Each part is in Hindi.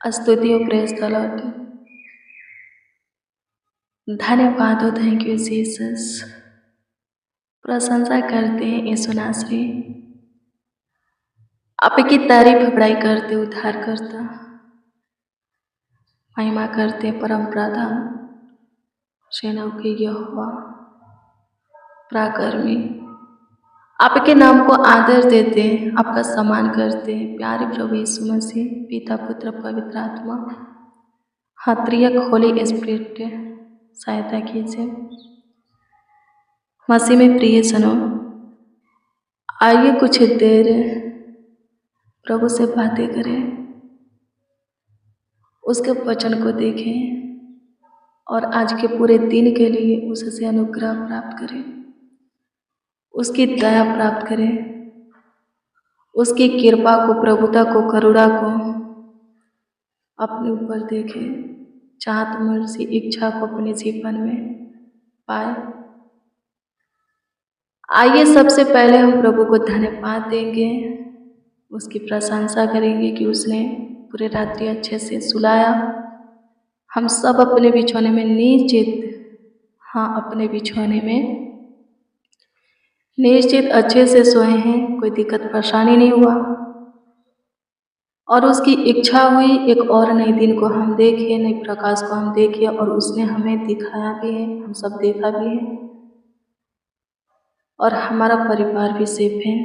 स्तुति और प्रेज द लॉर्ड। धन्यवाद हो, थैंक यू जीसस। प्रशंसा करते हैं यीशु नासरी, आपकी तारीफ बड़ाई करते उद्धार करता, महिमा करते परम प्रधान सेनाओं के यहोवा पराक्रमी। आपके नाम को आदर देते हैं, आपका सम्मान करते हैं। प्यारे प्रभु यीशु मसीह, पिता पुत्र पवित्र आत्मा, त्रियक होली स्पिरिट सहायता कीजिए। मसीह में प्रिय जनो, आइए कुछ देर प्रभु से बातें करें, उसके वचन को देखें और आज के पूरे दिन के लिए उससे अनुग्रह प्राप्त करें, उसकी दया प्राप्त करें, उसकी कृपा को, प्रभुता को, करुणा को अपने ऊपर देखें, चाहत मर्जी इच्छा को अपने जीवन में पाए। आइए सबसे पहले हम प्रभु को धन्यवाद देंगे, उसकी प्रशंसा करेंगे कि उसने पूरे रात्रि अच्छे से सुलाया। हम सब अपने बिछौने में अपने बिछौने में निश्चित अच्छे से सोए हैं, कोई दिक्कत परेशानी नहीं हुआ और उसकी इच्छा हुई एक और नए दिन को हम देखें, नए प्रकाश को हम देखें और उसने हमें दिखाया भी है, हम सब देखा भी है और हमारा परिवार भी सेफ है।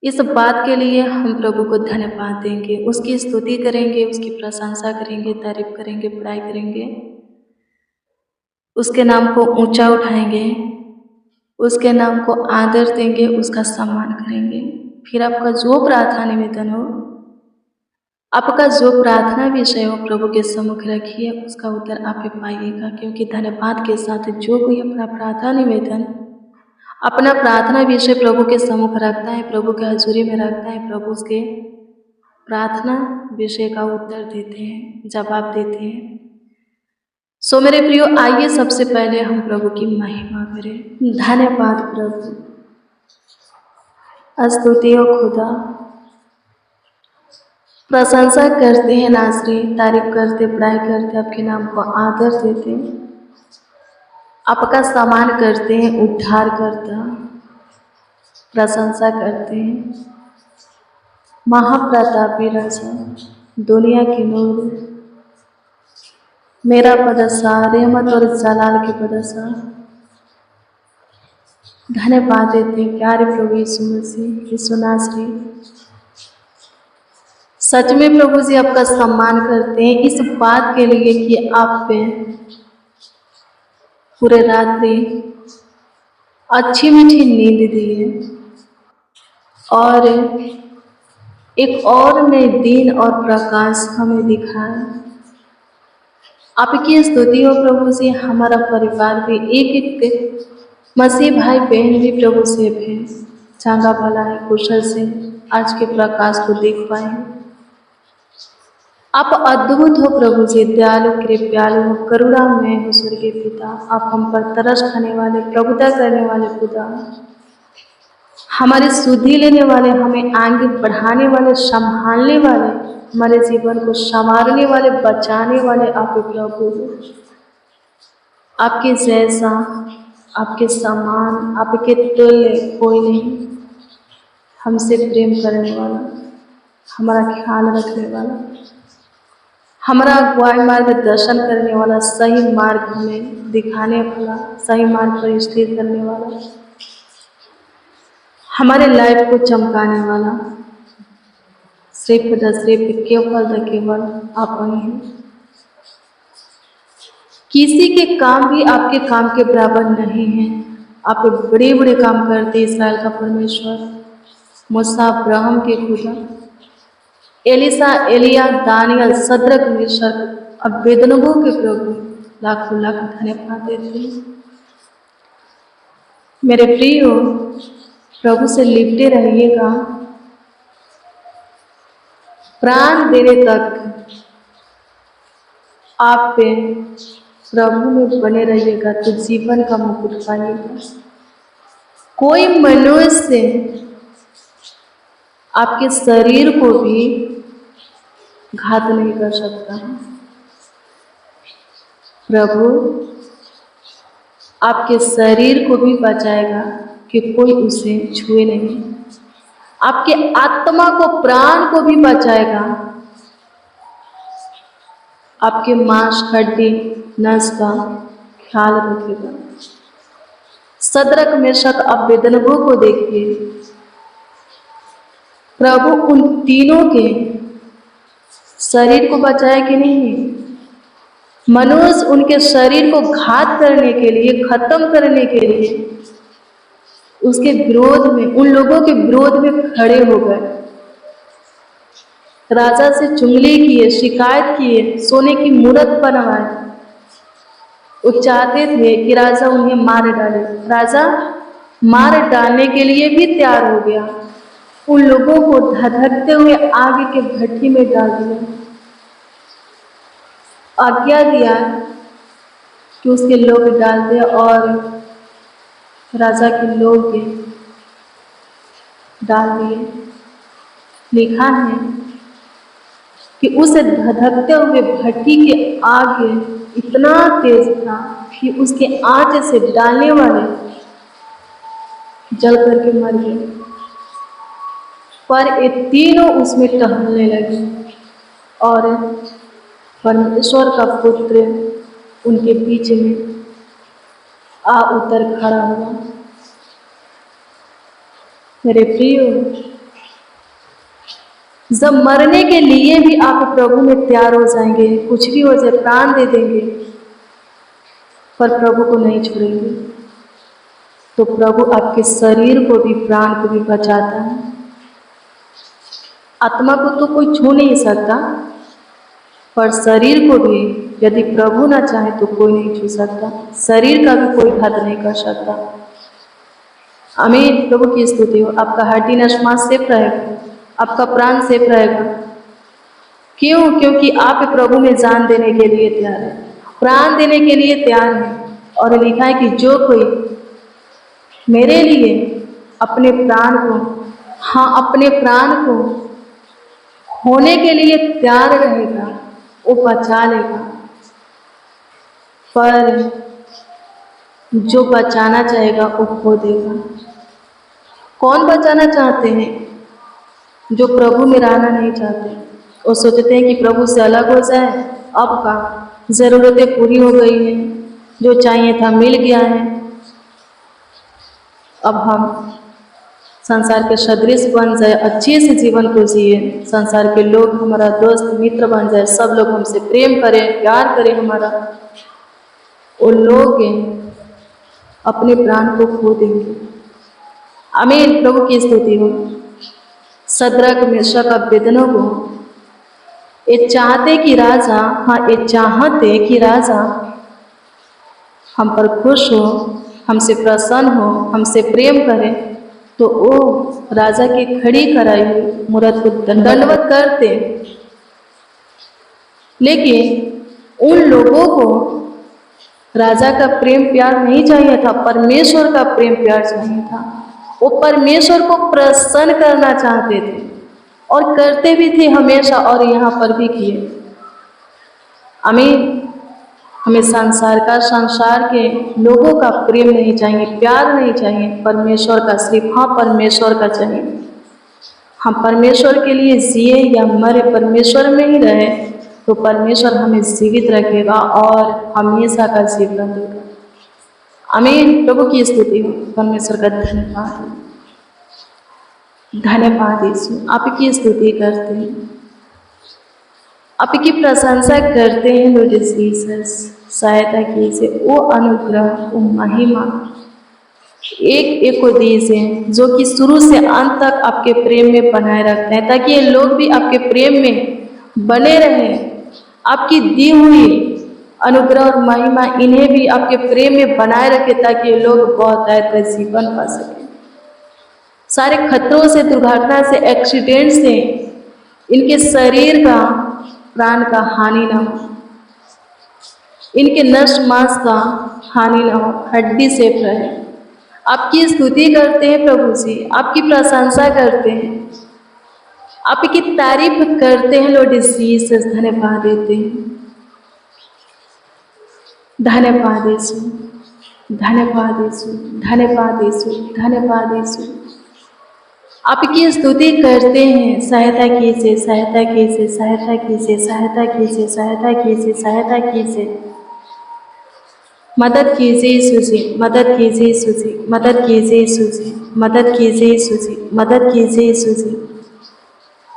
इस बात के लिए हम प्रभु को धन्यवाद देंगे, उसकी स्तुति करेंगे, उसकी प्रशंसा करेंगे, तारीफ करेंगे, बड़ाई करेंगे, उसके नाम को ऊंचा उठाएंगे, उसके नाम को आदर देंगे, उसका सम्मान करेंगे। फिर आपका जो प्रार्थना निवेदन हो, आपका जो प्रार्थना विषय हो, प्रभु के सम्मुख रखिए, उसका उत्तर आप ही पाइएगा। क्योंकि धन्यवाद के साथ जो कोई अपना प्रार्थना निवेदन, अपना प्रार्थना विषय प्रभु के सम्मुख रखता है, प्रभु के हजूरी में रखता है, प्रभु उसके प्रार्थना विषय का उत्तर देते हैं, जवाब देते हैं। सो मेरे प्रियो, आइए सबसे पहले हम प्रभु की महिमा करें। धन्यवाद प्रभु, स्तुति हो खुदा, प्रशंसा करते हैं नासरी, तारीफ करते, बड़ाई करते, आपके नाम को आदर देते, आपका सम्मान करते हैं, उद्धार करता, प्रशंसा करते हैं। महाप्रतापी राजा, दुनिया के नूर, मेरा पदसा, रहमत और जलाल के पदसा, धन्यवाद देते हैं प्यारे प्रभु यीशु मसीह, यीशु नासरी। सच में प्रभु जी आपका सम्मान करते हैं इस बात के लिए कि आप पे पूरे रात्रि अच्छी मीठी नींद दी है और एक और नए दिन और प्रकाश हमें दिखाया। आपकी स्तुति हो प्रभु जी। हमारा परिवार भी एक मसीह भाई बहन भी प्रभु से है, चांगा भला है, कुशल से आज के प्रकाश को देख पाए। आप अद्भुत हो प्रभु जी, दयालु कृपालु हो, करुणा में हो स्वर्गीय पिता। आप हम पर तरस खाने वाले, प्रभुता करने वाले खुदा, हमारी शुद्धि लेने वाले, हमें आगे बढ़ाने वाले, संभालने वाले, हमारे जीवन को संवारने वाले, बचाने वाले आप प्रभु। आपके जैसा, आपके समान, आपके तुल्य कोई नहीं। हमसे प्रेम करने वाला, हमारा ख्याल रखने वाला, हमारा अगुवाई मार्गदर्शन करने वाला, सही मार्ग हमें दिखाने वाला, सही मार्ग पर स्थिर करने वाला, हमारे लाइफ को चमकाने वाला, सिर्फ केवल आप ही हैं। किसी के काम भी आपके काम के बराबर नहीं है। आप बड़े बड़े काम करते, इस्राएल का परमेश्वर, मूसा अब्राहम के खुदा, एलिसा, एलिया, दानियल, सद्रक, मेशक, अबेदनगो के प्रभु, लाखों लाख धन्यवाद देते हैं। मेरे प्रियो, प्रभु से लिपटे रहिएगा, प्राण देने तक आप पे प्रभु में बने रहिएगा तो जीवन का मुकुट पाइएगा। कोई मनुष्य आपके शरीर को भी घात नहीं कर सकता। प्रभु आपके शरीर को भी बचाएगा कि कोई उसे छुए नहीं, आपके आत्मा को, प्राण को भी बचाएगा, आपके मांस हड्डी नस का ख्याल रखेगा। सदरक मेशक अबेदनगो को देखिए, प्रभु उन तीनों के शरीर को बचाए कि नहीं? मनुष्य उनके शरीर को घात करने के लिए, खत्म करने के लिए उसके विरोध में, उन लोगों के विरोध में खड़े हो गए। राजा से चुगली किए, शिकायत किए, सोने की मूर्त बनवाए। वो चाहते थे कि राजा उन्हें मार डाले। राजा मार डालने के लिए भी तैयार हो गया। उन लोगों को धधकते हुए आग के भट्टी में डाल दिया। आज्ञा दिया कि उसके लोग डाल दे और राजा के लोग डाल दिए। लिखा है कि उस धधकते हुए भट्टी के आग इतना तेज था कि उसके आंच से डालने वाले जल करके मर गए। पर ये तीनों उसमें टहलने लगे और परमेश्वर का पुत्र उनके बीच में आ उतर खड़ा हुआ। मेरे प्रियो, जब मरने के लिए भी आप प्रभु में तैयार हो जाएंगे, कुछ भी हो जाए प्राण दे देंगे, पर प्रभु को नहीं छोड़ेंगे, तो प्रभु आपके शरीर को भी, प्राण को भी बचाता है। आत्मा को तो कोई छू नहीं सकता, पर शरीर को भी यदि प्रभु ना चाहे तो कोई नहीं छू सकता। शरीर का भी कोई घात नहीं कर सकता। आमीन। प्रभु की स्तुति हो। आपका हड्डी नस मांस सेफ रहेगा, आपका प्राण सेफ रहेगा। क्यों? क्योंकि आप प्रभु में जान देने के लिए तैयार है, प्राण देने के लिए तैयार है। और लिखा है कि जो कोई मेरे लिए अपने प्राण को, हाँ, अपने प्राण को होने के लिए तैयार रहेगा, वो बचा लेगा। पर जो बचाना चाहेगा वो खो देगा। कौन बचाना चाहते हैं? जो प्रभु में रहना नहीं चाहते। वो सोचते हैं कि प्रभु से अलग हो जाए, अब का ज़रूरतें पूरी हो गई हैं, जो चाहिए था मिल गया है, अब हम संसार के सदृश बन जाए, अच्छे से जीवन को जिए, संसार के लोग हमारा दोस्त मित्र बन जाए, सब लोग हमसे प्रेम करें, प्यार करें हमारा। वो लोग अपने प्राण को खो देंगे। आमीन। प्रभु की स्तुति हो। सदरक मेशक अबेदनगो ये चाहते कि राजा, हाँ, ये चाहते कि राजा हम पर खुश हो, हमसे प्रसन्न हो, हमसे प्रेम करे, तो वो राजा की खड़ी कराई हुई मूर्त को दंडवत करते। लेकिन उन लोगों को राजा का प्रेम प्यार नहीं चाहिए था, परमेश्वर का प्रेम प्यार चाहिए था। वो परमेश्वर को प्रसन्न करना चाहते थे और करते भी थे हमेशा, और यहाँ पर भी किए। आमीन। हमें संसार के लोगों का प्रेम नहीं चाहिए, प्यार नहीं चाहिए, परमेश्वर का सिर्फ, हाँ, परमेश्वर का चाहिए। हम परमेश्वर के लिए जिए या मरे, परमेश्वर में ही रहे, तो परमेश्वर हमें जीवित रखेगा और हमेशा का जीवन देगा। आमीन। प्रभु की स्तुति हो। परमेश्वर का धन्यवाद, धन्यवाद यीशु। आपकी स्तुति करते हैं, आपकी प्रशंसा करते हैं। लॉर्ड जीसस, सहायता कीजिए, वो अनुग्रह, वो महिमा एक को दीजिए जो कि शुरू से अंत तक आपके प्रेम में बनाए रखते हैं, ताकि ये लोग भी आपके प्रेम में बने रहें। आपकी दी हुई अनुग्रह और महिमा इन्हें भी आपके प्रेम में बनाए रखे, ताकि ये लोग बहुत आयत जीवन पा सके। सारे खतरों से, दुर्घटना से, एक्सीडेंट से इनके शरीर का, प्राण का हानि ना हो, इनके नस मांस का हानि ना हो, हड्डी सेफ रहे। आपकी स्तुति करते हैं प्रभु जी, आपकी प्रशंसा करते हैं, आपकी तारीफ करते हैं लॉर्ड जीसस, धन्यवाद देते हैं, धन्यवाद यीशु, धन्यवाद यीशु, धन्यवाद यीशु, धन्यवाद यीशु। आपकी स्तुति करते हैं, सहायता कीजिए, सहायता कीजिए, सहायता कीजिए, सहायता कीजिए, सहायता कीजिए, सहायता कीजिए, मदद कीजिए यीशु जी, मदद कीजिए यीशु जी, मदद कीजिए यीशु जी, मदद कीजिए यीशु जी, मदद कीजिए यीशु जी।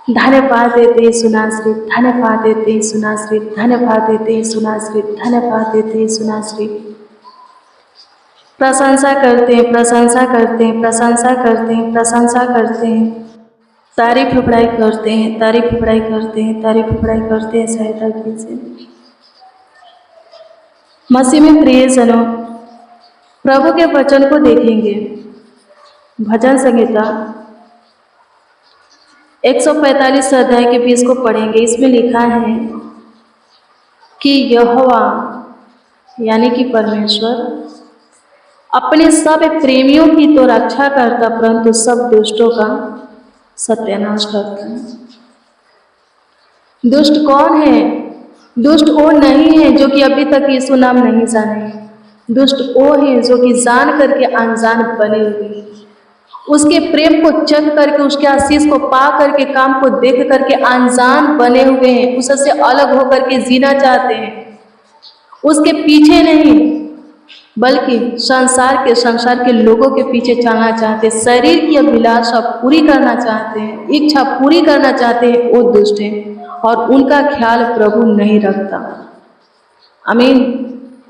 धन्यवाद देते यीशु नासरी, धन्यवाद देते यीशु नासरी, धन्यवाद देते यीशु नासरी, धन्यवाद देते यीशु नासरी। प्रशंसा करते हैं, प्रशंसा करते हैं, प्रशंसा करते हैं, प्रशंसा करते हैं, तारीफ बड़ाई करते हैं, तारीफ बड़ाई करते हैं, तारीफ बड़ाई करते हैं, सहायता कीजिए। मसीह में प्रियजनों, प्रभु के वचन को देखेंगे। भजन संहिता 145 अध्याय के 20 को पढ़ेंगे। इसमें लिखा है कि यहोवा यानी कि परमेश्वर अपने सब प्रेमियों की तो रक्षा करता, परंतु सब दुष्टों का सत्यानाश करता है। दुष्ट कौन है? दुष्ट वो नहीं है जो कि अभी तक यीशु नाम नहीं जाने। दुष्ट वो है जो कि जान करके अनजान बने हुए, उसके प्रेम को चख करके, उसके आशीष को पा करके, काम को देख करके अनजान बने हुए हैं, उससे अलग होकर के जीना चाहते हैं, उसके पीछे नहीं बल्कि संसार के लोगों के पीछे चलना चाहते, शरीर की अभिलाषा पूरी करना चाहते हैं, इच्छा पूरी करना चाहते हैं, वो दुष्ट हैं और उनका ख्याल प्रभु नहीं रखता। आमीन।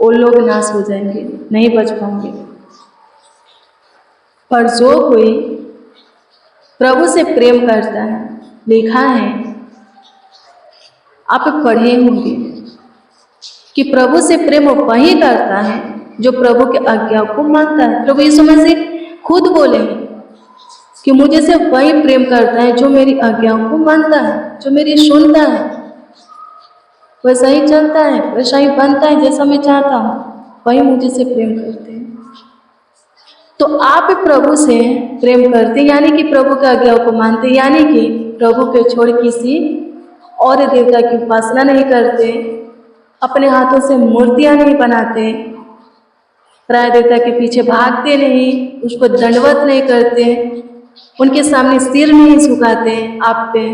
वो लोग नाश हो जाएंगे, नहीं बच पाएंगे। पर जो कोई प्रभु से प्रेम करता है, लिखा है, आप पढ़े होंगे कि प्रभु से प्रेम वही करता है जो प्रभु के आज्ञा को मानता है। प्रभु यीशु मसीह खुद बोले कि मुझे से वही प्रेम करता है जो मेरी आज्ञाओं को मानता है, जो मेरी सुनता है, वैसा ही चलता है, वैसा ही बनता है जैसा मैं चाहता हूँ, वही मुझे से प्रेम करते हैं। तो आप प्रभु से प्रेम करते यानी कि प्रभु के आज्ञाओं को मानते, यानी कि प्रभु के छोड़ किसी और देवता की उपासना नहीं करते, अपने हाथों से मूर्तियां नहीं बनाते, पराय देवता के पीछे भागते नहीं, उसको दंडवत नहीं करते, उनके सामने सिर नहीं झुकाते। आप पे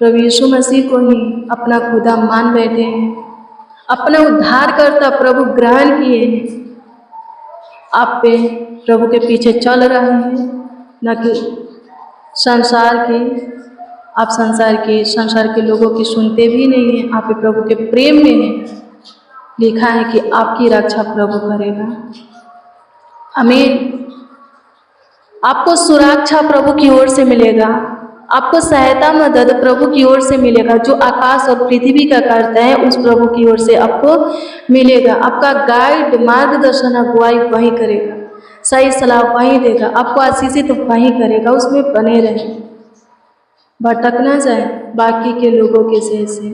प्रभु यीशु मसीह को ही अपना खुदा मान बैठे हैं, अपना उद्धार करता प्रभु ग्रहण किए हैं। आप पे प्रभु के पीछे चल रहे हैं, न कि संसार के। आप संसार के लोगों की सुनते भी नहीं हैं, आप प्रभु के प्रेम में हैं। लिखा है कि आपकी रक्षा प्रभु करेगा। आमीन। आपको सुरक्षा प्रभु की ओर से मिलेगा, आपको सहायता मदद प्रभु की ओर से मिलेगा। जो आकाश और पृथ्वी का करता है उस प्रभु की ओर से आपको मिलेगा। आपका गाइड, मार्गदर्शन, अगुवाई वही करेगा, सही सलाह वही देगा, आपको आशीषित वही करेगा। उसमें बने रहे, भटक ना जाए बाकी के लोगों के जैसे।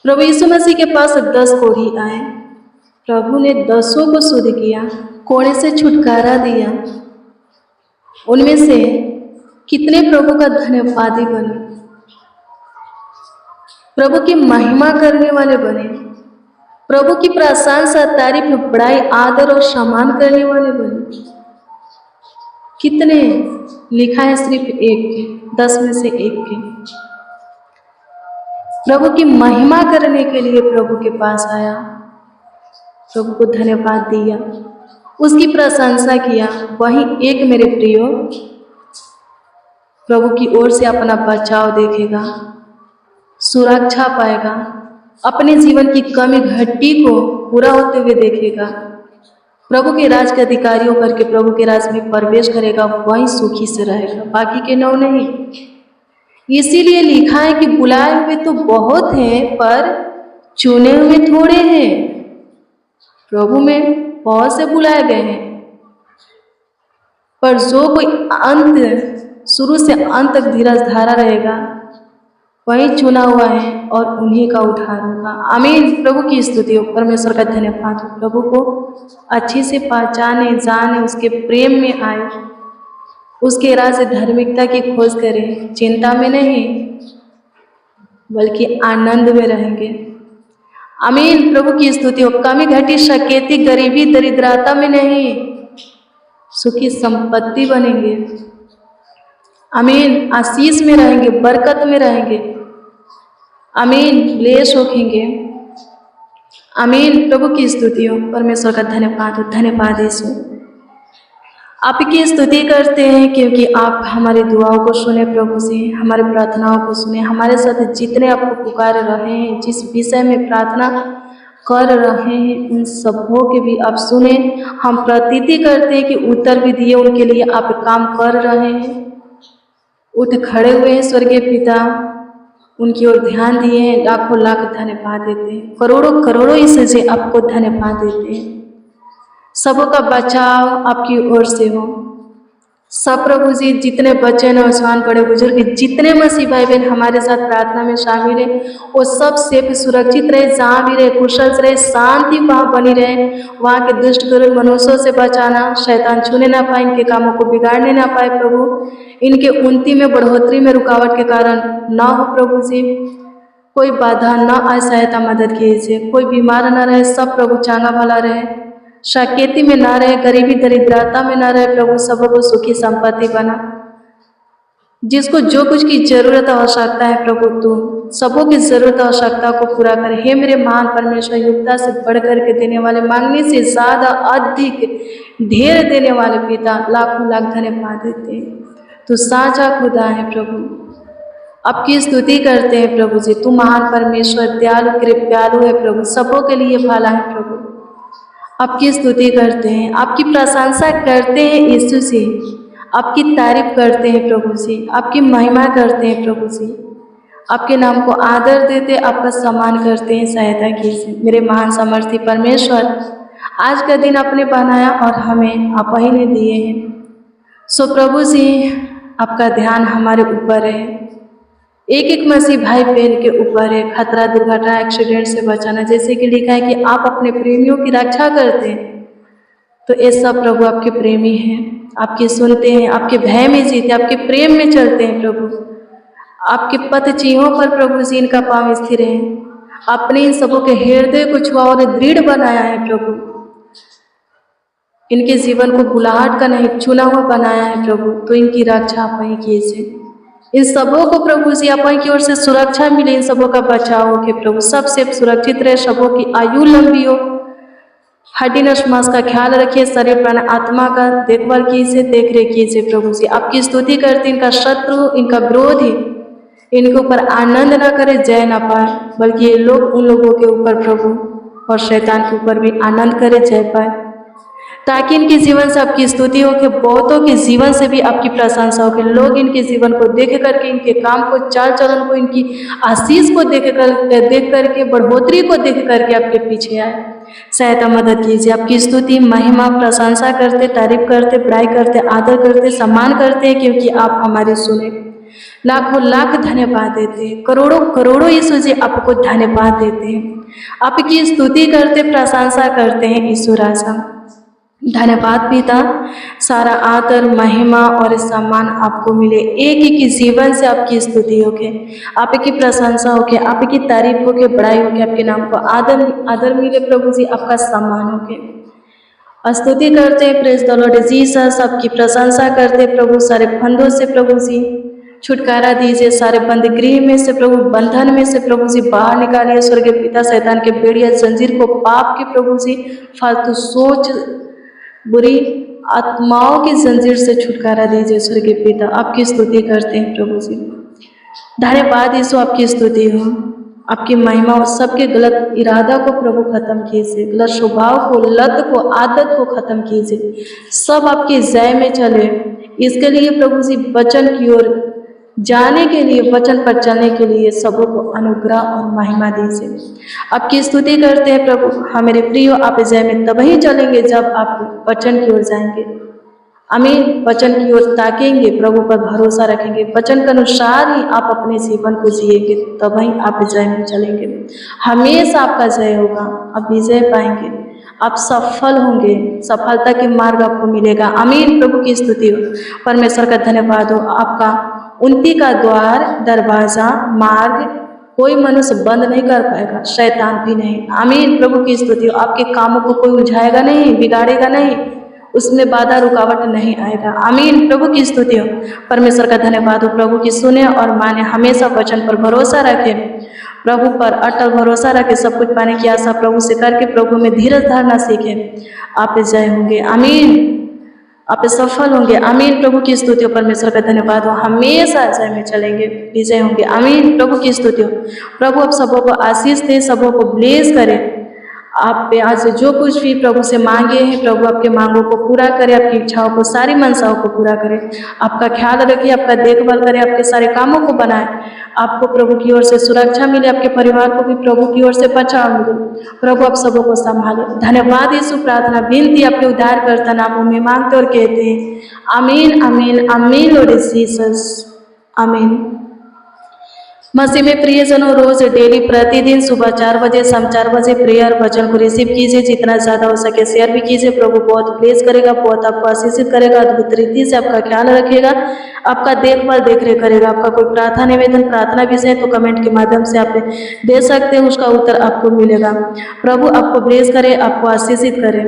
प्रभु यीशु मसीह के पास 10 कोढ़ी आए, प्रभु ने 10 को शुद्ध किया, कोढ़े से छुटकारा दिया। उनमें से कितने प्रभु का धन्यवादी बने, प्रभु की महिमा करने वाले बने, प्रभु की प्रशंसा, तारीफ, बड़ाई, आदर और सम्मान करने वाले बने। कितने? लिखा है सिर्फ एक के, 10 में से एक के। प्रभु की महिमा करने के लिए प्रभु के पास आया, प्रभु को धन्यवाद दिया, उसकी प्रशंसा किया। वही एक मेरे प्रियो प्रभु की ओर से अपना बचाव देखेगा, सुरक्षा पाएगा, अपने जीवन की कमी घटी को पूरा होते हुए देखेगा, प्रभु के राज के अधिकारी होकर के प्रभु के राज में प्रवेश करेगा, वही सुखी से रहेगा, बाकी के नौ नहीं। इसीलिए लिखा है कि बुलाए हुए तो बहुत हैं पर चुने हुए थोड़े हैं। प्रभु में बहुत से बुलाए गए हैं, पर जो कोई अंत शुरू से अंत तक धीरज धारा रहेगा वही चुना हुआ है और उन्हीं का उद्धार होगा। आमीन। प्रभु की स्तुति हो, परमेश्वर का धन्यवाद हो। प्रभु को अच्छी से पहचाने, जाने, उसके प्रेम में आए, उसके राज्य धार्मिकता की खोज करें, चिंता में नहीं बल्कि आनंद में रहेंगे। आमीन। प्रभु की स्तुति हो। कमी घटी शकेती गरीबी दरिद्रता में नहीं, सुखी संपत्ति बनेंगे। आमीन। आशीष में रहेंगे, बरकत में रहेंगे। आमीन। क्लेश होखेंगे। आमीन। प्रभु की स्तुति हो। परमेश्वर का धन्यवाद हो। धन्यवाद यीशु। आपकी स्तुति करते हैं क्योंकि आप हमारी दुआओं को सुने प्रभु जी, हमारी प्रार्थनाओं को सुने। हमारे साथ जितने आपको पुकार रहे हैं, जिस विषय में प्रार्थना कर रहे हैं, उन सबों के भी आप सुने। हम प्रतीति करते हैं कि उत्तर भी दिए, उनके लिए आप काम कर रहे हैं। उठ खड़े हुए हैं स्वर्गीय पिता, उनकी ओर ध्यान दिए हैं। लाखों लाख धन्यवाद देते हैं, करोड़ों करोड़ों इससे आपको धन्यवाद देते हैं। सबों का बचाव आपकी ओर से हो। सब प्रभु जी, जितने बच्चे नौजवान बड़े बुजुर्ग, जितने मसीह भाई बहन हमारे साथ प्रार्थना में शामिल है, वो सब सेफ सुरक्षित रहे, जहाँ भी रहे कुशल से रहे, शांति वहाँ बनी रहे। वहाँ के दुष्ट गुरु मनुष्यों से बचाना, शैतान छूने ना पाए, इनके कामों को बिगाड़ने ना पाए प्रभु। इनके उन्नति में बढ़ोतरी में रुकावट के कारण ना हो प्रभु जी। कोई बाधा ना आए, सहायता मदद कीजिए। कोई बीमार ना रहे, सब प्रभु चांगा भला रहे, शकेती में ना रहे, गरीबी दरिद्रता में ना रहे प्रभु। सबों को सुखी संपत्ति बना, जिसको जो कुछ की जरूरत आवश्यकता है प्रभु, तू सबों की जरूरत आवश्यकता को पूरा करे। हे मेरे महान परमेश्वर, युक्ता से बढ़ करके देने वाले, मांगने से ज्यादा अधिक ढेर देने वाले पिता, लाखों लाख धन्यवाद देते हैं। तू साचा खुदा है प्रभु, आपकी स्तुति करते हैं प्रभु जी। तू महान परमेश्वर, दयालु कृपालु है प्रभु, सबों के लिए भला है प्रभु। आपकी स्तुति करते हैं, आपकी प्रशंसा करते हैं यीशु से, आपकी तारीफ करते हैं प्रभु जी, आपकी महिमा करते हैं प्रभु जी। आपके नाम को आदर देते, आपका सम्मान करते हैं। सहायता कीजिए मेरे महान सामर्थी परमेश्वर। आज का दिन आपने बनाया और हमें आप ही ने दिए हैं। सो प्रभु जी, आपका ध्यान हमारे ऊपर है, एक एक मसीह भाई बहन के ऊपर है। खतरा, दुर्घटना, एक्सीडेंट से बचाना, जैसे कि लिखा है कि आप अपने प्रेमियों की रक्षा करते हैं, तो ये सब प्रभु आपके प्रेमी हैं, आपके सुनते हैं, आपके भय में जीते, आपके प्रेम में चलते हैं प्रभु। आपके पथ चिन्हों पर प्रभु जी इनका पांव स्थिर है। आपने इन सबों के हृदय को छुआ और दृढ़ बनाया है प्रभु। इनके जीवन को बुलाहट का नहीं, चुना हुआ बनाया है प्रभु। तो इनकी रक्षा आप ही कीजिए। इन सबों को प्रभु जी आप की ओर से सुरक्षा मिले, इन सबों का बचाव हो के प्रभु, सबसे सुरक्षित रहे, सबों की आयु लंबी हो। हड्डी नस मांस का ख्याल रखिए, शरीर प्राण आत्मा का देखभाल कीजिए, देख रेख कीजिए प्रभु जी। आपकी स्तुति करते, इनका शत्रु, इनका विरोधी इनके ऊपर आनंद ना करे, जय ना पाए, बल्कि ये लोग उन लोगों के ऊपर प्रभु और शैतान के ऊपर भी आनंद करे, जय पाए, ताकि इनके जीवन से आपकी स्तुति हो के बहुतों के जीवन से भी आपकी प्रशंसा हो के लोग इनके जीवन को देख करके, इनके काम को, चाल चलन को, इनकी आशीष को देख करके, बढ़ोतरी को देख करके आपके पीछे आए। सहायता मदद कीजिए। आपकी स्तुति, महिमा, प्रशंसा करते, तारीफ करते, बड़ाई करते, आदर करते, सम्मान करते हैं, क्योंकि आप हमारे सुने। लाखों लाख धन्यवाद देते हैं, करोड़ों करोड़ों यीशु जी आपको धन्यवाद देते हैं। आपकी स्तुति करते, प्रशंसा करते हैं यीशु राजा। धन्यवाद पिता। सारा आदर, महिमा और सम्मान आपको मिले। एक एक के जीवन से आपकी स्तुति होके, आपकी प्रशंसा होके, आपकी तारीफ होके, बड़ाई होके, आपके नाम को आदर मिले प्रभु जी, आपका सम्मान होके। स्तुति करते हैं, प्रेज द लॉर्ड जीसस। आपकी प्रशंसा करते प्रभु, सारे फंदों से प्रभु जी छुटकारा दीजिए, सारे बंद गृह में से प्रभु, बंधन में से प्रभु जी बाहर निकालिए। स्वर्गीय पिता, शैतान के बेड़िया जंजीर को, पाप के प्रभु जी फालतू सोच, बुरी आत्माओं की जंजीर से छुटकारा दीजिए स्वर्गीय पिता। आपकी स्तुति करते हैं प्रभु जी। धन्यवाद यीशु, आपकी स्तुति हो, आपकी महिमा हो। सबके गलत इरादा को प्रभु खत्म कीजिए, गलत स्वभाव को, लत को, आदत को खत्म कीजिए। सब आपकी जय में चले। इसके लिए प्रभु जी वचन की ओर जाने के लिए, वचन पर चलने के लिए सबों को अनुग्रह और महिमा दीजिए। आपकी स्तुति करते हैं प्रभु। हमारे प्रिय, आप जय में तब ही चलेंगे जब आप वचन की ओर जाएंगे। आमीन। वचन की ओर ताकेंगे, प्रभु पर भरोसा रखेंगे, वचन के अनुसार ही आप अपने जीवन को जिएंगे, तब ही आप जय में चलेंगे। हमेशा आपका जय होगा, आप विजय पाएंगे। आप सफल होंगे, सफलता के मार्ग आपको मिलेगा। आमीन। प्रभु की स्तुति हो, परमेश्वर का धन्यवाद हो। आपका उन्नति का द्वार, दरवाजा, मार्ग कोई मनुष्य बंद नहीं कर पाएगा, शैतान भी नहीं। आमीन। प्रभु की स्तुति हो। आपके कामों को कोई उलझाएगा नहीं, बिगाड़ेगा नहीं, उसमें बाधा रुकावट नहीं आएगा। आमीन। प्रभु की स्तुति हो, परमेश्वर का धन्यवाद हो। प्रभु की सुने और माने, हमेशा वचन पर भरोसा रखें, प्रभु पर अटल भरोसा रखें, सब कुछ पाने की आशा प्रभु से करके प्रभु में धीरज धारना सीखें। आप जय होंगे। आमीन। आप सफल होंगे। आमीन। प्रभु की स्तुति हो, परमेश्वर का धन्यवाद हो। हमेशा जय में चलेंगे, विजय होंगे। आमीन। प्रभु की स्तुति हो। प्रभु आप सबों को आशीष दे, सबों को ब्लेस करें। आप पे आज जो कुछ भी प्रभु से मांगे हैं, प्रभु आपके मांगों को पूरा करे, आपकी इच्छाओं को, सारी मनसाओं को पूरा करे। आपका ख्याल रखे, आपका देखभाल करे, आपके सारे कामों को बनाए। आपको प्रभु की ओर से सुरक्षा मिले, आपके परिवार को भी प्रभु की ओर से बचाव मिले। प्रभु आप सबों को संभाले। धन्यवाद यीशु। प्रार्थना विनती आपके उद्धारकर्ता नामों में मांगते और कहते हैं आमीन, आमीन, आमीन। लॉर्ड जीसस, आमीन। मसीह में प्रियजनों, रोज डेली प्रतिदिन सुबह 4 बजे, शाम 4 बजे प्रेयर वचन को रिसीव कीजिए। जितना ज़्यादा हो सके शेयर भी कीजिए। प्रभु बहुत ब्लेस करेगा, बहुत आपको आशीषित करेगा, अद्भुत रीति से आपका ख्याल रखेगा, आपका देखभाल देखरेख करेगा। आपका कोई प्रार्थना निवेदन, प्रार्थना विषय तो कमेंट के माध्यम से आप दे सकते हैं, उसका उत्तर आपको मिलेगा। प्रभु आपको ब्लेस करे, आपको आशीषित करे।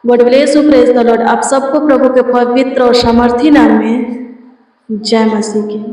God bless you. Praise the Lord. आप सबको प्रभु के पवित्र और सामर्थी नाम में जय मसीह की।